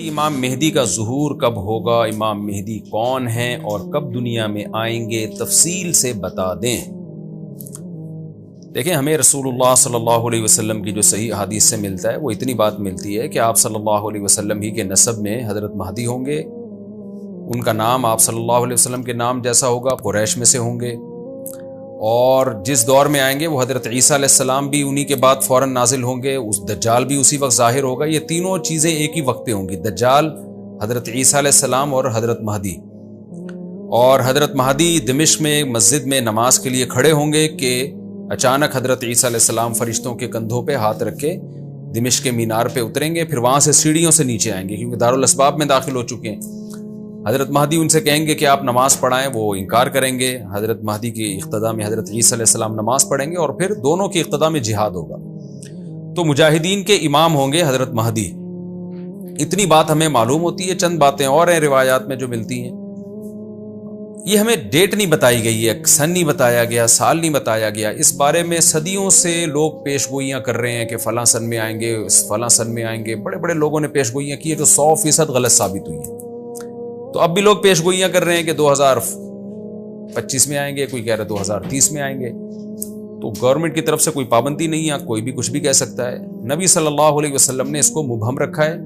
امام مہدی کا ظہور کب ہوگا، امام مہدی کون ہیں اور کب دنیا میں آئیں گے، تفصیل سے بتا دیں۔ دیکھیں، ہمیں رسول اللہ صلی اللہ علیہ وسلم کی جو صحیح حدیث سے ملتا ہے وہ اتنی بات ملتی ہے کہ آپ صلی اللہ علیہ وسلم ہی کے نسب میں حضرت مہدی ہوں گے، ان کا نام آپ صلی اللہ علیہ وسلم کے نام جیسا ہوگا، قریش میں سے ہوں گے، اور جس دور میں آئیں گے وہ حضرت عیسیٰ علیہ السلام بھی انہی کے بعد فوراً نازل ہوں گے، اس دجال بھی اسی وقت ظاہر ہوگا۔ یہ تینوں چیزیں ایک ہی وقت پہ ہوں گی، دجال، حضرت عیسیٰ علیہ السلام اور حضرت مہدی۔ اور حضرت مہدی دمشق میں مسجد میں نماز کے لیے کھڑے ہوں گے کہ اچانک حضرت عیسیٰ علیہ السلام فرشتوں کے کندھوں پہ ہاتھ رکھ کے دمشق کے مینار پہ اتریں گے، پھر وہاں سے سیڑھیوں سے نیچے آئیں گے کیونکہ دارالاسباب میں داخل ہو چکے ہیں۔ حضرت مہدی ان سے کہیں گے کہ آپ نماز پڑھائیں، وہ انکار کریں گے۔ حضرت مہدی کی اقتداء میں حضرت عیسیٰ علیہ السلام نماز پڑھیں گے اور پھر دونوں کی اقتداء میں جہاد ہوگا۔ تو مجاہدین کے امام ہوں گے حضرت مہدی، اتنی بات ہمیں معلوم ہوتی ہے۔ چند باتیں اور ہیں روایات میں جو ملتی ہیں، یہ ہمیں ڈیٹ نہیں بتائی گئی ہے، سن نہیں بتایا گیا، سال نہیں بتایا گیا۔ اس بارے میں صدیوں سے لوگ پیش گوئیاں کر رہے ہیں کہ فلاں سن میں آئیں گے، فلاں سن میں آئیں گے۔ بڑے بڑے لوگوں نے پیش گوئیاں کی ہیں جو 100% غلط ثابت ہوئی ہیں۔ تو اب بھی لوگ پیش گوئیاں کر رہے ہیں کہ 2025 میں آئیں گے، کوئی کہہ رہا ہے 2030 میں آئیں گے۔ تو گورنمنٹ کی طرف سے کوئی پابندی نہیں ہے، کوئی بھی کچھ بھی کہہ سکتا ہے۔ نبی صلی اللہ علیہ وسلم نے اس کو مبہم رکھا ہے،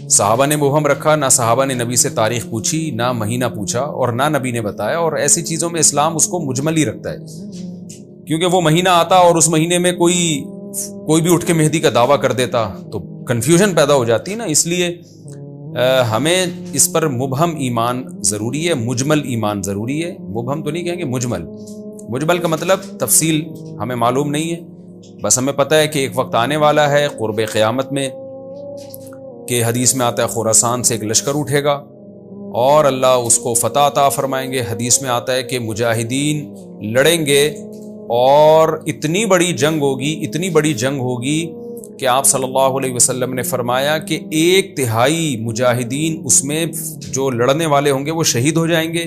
صحابہ نے مبہم رکھا، نہ صحابہ نے نبی سے تاریخ پوچھی، نہ مہینہ پوچھا، اور نہ نبی نے بتایا۔ اور ایسی چیزوں میں اسلام اس کو مجمل ہی رکھتا ہے، کیونکہ وہ مہینہ آتا اور اس مہینے میں کوئی بھی اٹھ کے مہدی کا دعویٰ کر دیتا تو کنفیوژن پیدا ہو جاتی نا۔ اس لیے ہمیں اس پر مبہم ایمان ضروری ہے، مجمل ایمان ضروری ہے۔ مبہم تو نہیں کہیں گے، مجمل۔ مجمل کا مطلب تفصیل ہمیں معلوم نہیں ہے، بس ہمیں پتہ ہے کہ ایک وقت آنے والا ہے قرب قیامت میں کہ حدیث میں آتا ہے خراسان سے ایک لشکر اٹھے گا اور اللہ اس کو فتح عطا فرمائیں گے۔ حدیث میں آتا ہے کہ مجاہدین لڑیں گے اور اتنی بڑی جنگ ہوگی کہ آپ صلی اللہ علیہ وسلم نے فرمایا کہ 1/3 مجاہدین اس میں جو لڑنے والے ہوں گے وہ شہید ہو جائیں گے،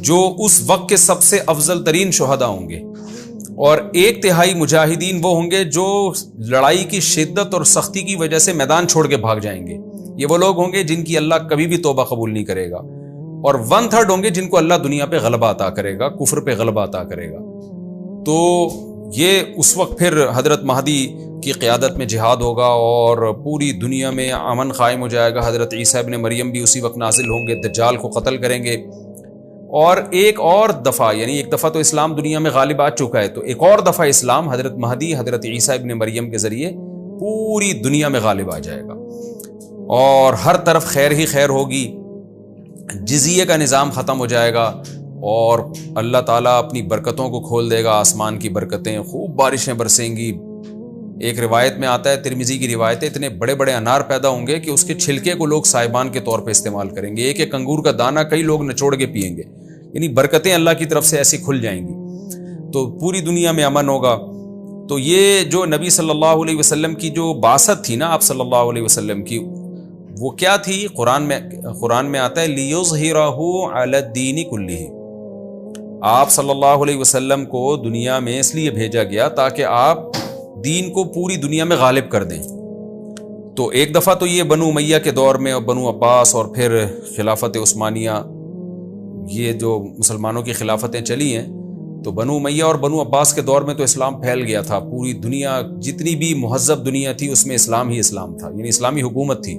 جو اس وقت کے سب سے افضل ترین شہداء ہوں گے، اور 1/3 مجاہدین وہ ہوں گے جو لڑائی کی شدت اور سختی کی وجہ سے میدان چھوڑ کے بھاگ جائیں گے۔ یہ وہ لوگ ہوں گے جن کی اللہ کبھی بھی توبہ قبول نہیں کرے گا، اور 1/3 ہوں گے جن کو اللہ دنیا پہ غلبہ عطا کرے گا، کفر پہ غلبہ عطا کرے گا۔ تو یہ اس وقت پھر حضرت مہدی کی قیادت میں جہاد ہوگا اور پوری دنیا میں امن قائم ہو جائے گا۔ حضرت عیسیٰ ابن مریم بھی اسی وقت نازل ہوں گے، دجال کو قتل کریں گے، اور ایک اور دفعہ، یعنی ایک دفعہ تو اسلام دنیا میں غالب آ چکا ہے، تو ایک اور دفعہ اسلام حضرت مہدی حضرت عیسیٰ ابن مریم کے ذریعے پوری دنیا میں غالب آ جائے گا، اور ہر طرف خیر ہی خیر ہوگی، جزیے کا نظام ختم ہو جائے گا، اور اللہ تعالیٰ اپنی برکتوں کو کھول دے گا، آسمان کی برکتیں، خوب بارشیں برسیں گی۔ ایک روایت میں آتا ہے، ترمذی کی روایت ہے، اتنے بڑے بڑے انار پیدا ہوں گے کہ اس کے چھلکے کو لوگ سائبان کے طور پہ استعمال کریں گے، ایک انگور کا دانہ کئی لوگ نچوڑ کے پئیں گے، یعنی برکتیں اللہ کی طرف سے ایسی کھل جائیں گی، تو پوری دنیا میں امن ہوگا۔ تو یہ جو نبی صلی اللہ علیہ وسلم کی جو بعثت تھی نا، آپ صلی اللہ علیہ وسلم کی، وہ کیا تھی؟ قرآن میں آتا ہے لِيُظْهِرَهُ عَلَى الدِّينِ كُلِّهِ۔ آپ صلی اللہ علیہ وسلم کو دنیا میں اس لیے بھیجا گیا تاکہ آپ دین کو پوری دنیا میں غالب کر دیں۔ تو ایک دفعہ تو یہ بنو امیہ کے دور میں، اور بنو عباس، اور پھر خلافت عثمانیہ، یہ جو مسلمانوں کی خلافتیں چلی ہیں، تو بنو امیہ اور بنو عباس کے دور میں تو اسلام پھیل گیا تھا، پوری دنیا، جتنی بھی مہذب دنیا تھی اس میں اسلام ہی اسلام تھا، یعنی اسلامی حکومت تھی۔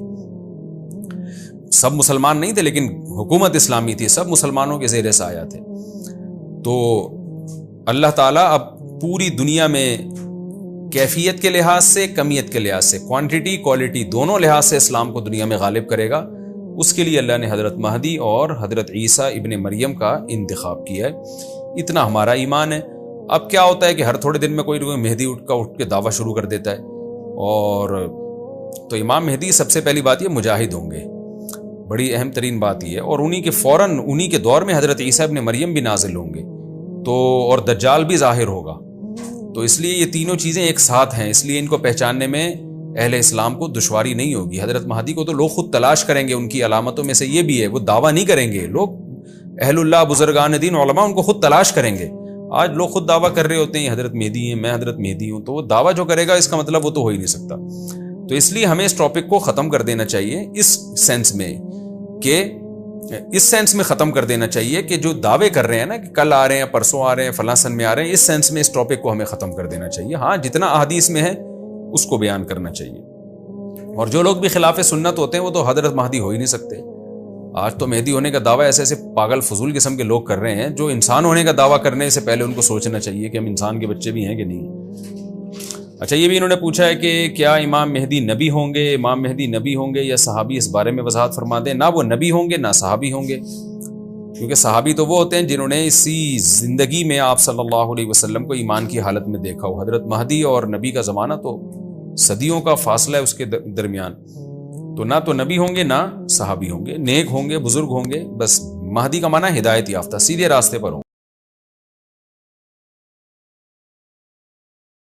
سب مسلمان نہیں تھے لیکن حکومت اسلامی تھی، سب مسلمانوں کے زیر سایہ تھے۔ تو اللہ تعالیٰ اب پوری دنیا میں کیفیت کے لحاظ سے، کمیت کے لحاظ سے، کوانٹٹی کوالٹی دونوں لحاظ سے اسلام کو دنیا میں غالب کرے گا۔ اس کے لیے اللہ نے حضرت مہدی اور حضرت عیسیٰ ابن مریم کا انتخاب کیا ہے۔ اتنا ہمارا ایمان ہے۔ اب کیا ہوتا ہے کہ ہر تھوڑے دن میں کوئی مہدی اٹھ کے دعویٰ شروع کر دیتا ہے، اور تو امام مہدی سب سے پہلی بات یہ مجاہد ہوں گے، بڑی اہم ترین بات یہ ہے، اور انہی کے دور میں حضرت عیسیٰ ابن مریم بھی نازل ہوں گے، تو اور دجال بھی ظاہر ہوگا۔ تو اس لیے یہ تینوں چیزیں ایک ساتھ ہیں، اس لیے ان کو پہچاننے میں اہل اسلام کو دشواری نہیں ہوگی۔ حضرت مہدی کو تو لوگ خود تلاش کریں گے، ان کی علامتوں میں سے یہ بھی ہے، وہ دعویٰ نہیں کریں گے، لوگ اہل اللہ، بزرگان دین، علماء ان کو خود تلاش کریں گے۔ آج لوگ خود دعویٰ کر رہے ہوتے ہیں حضرت مہدی ہیں، میں حضرت مہدی ہوں، تو وہ دعویٰ جو کرے گا اس کا مطلب وہ تو ہو ہی نہیں سکتا۔ تو اس لیے ہمیں اس ٹاپک کو ختم کر دینا چاہیے، اس سینس میں ختم کر دینا چاہیے کہ جو دعوے کر رہے ہیں نا کہ کل آ رہے ہیں، پرسوں آ رہے ہیں، فلاں سن میں آ رہے ہیں، اس سینس میں اس ٹاپک کو ہمیں ختم کر دینا چاہیے۔ ہاں جتنا احادیث میں ہے اس کو بیان کرنا چاہیے۔ اور جو لوگ بھی خلاف سنت ہوتے ہیں وہ تو حضرت مہدی ہو ہی نہیں سکتے۔ آج تو مہدی ہونے کا دعویٰ ایسے ایسے پاگل فضول قسم کے لوگ کر رہے ہیں، جو انسان ہونے کا دعویٰ کرنے سے پہلے ان کو سوچنا چاہیے کہ ہم انسان کے بچے بھی ہیں کہ نہیں۔ اچھا، یہ بھی انہوں نے پوچھا ہے کہ کیا امام مہدی نبی ہوں گے؟ امام مہدی نبی ہوں گے یا صحابی؟ اس بارے میں وضاحت فرما دیں۔ نہ وہ نبی ہوں گے نہ صحابی ہوں گے، کیونکہ صحابی تو وہ ہوتے ہیں جنہوں نے اسی زندگی میں آپ صلی اللہ علیہ وسلم کو ایمان کی حالت میں دیکھا ہو۔ حضرت مہدی اور نبی کا زمانہ تو صدیوں کا فاصلہ ہے اس کے درمیان، تو نہ تو نبی ہوں گے نہ صحابی ہوں گے، نیک ہوں گے، بزرگ ہوں گے، بس مہدی کا معنی ہدایت یافتہ، سیدھے راستے پر ہوں گے۔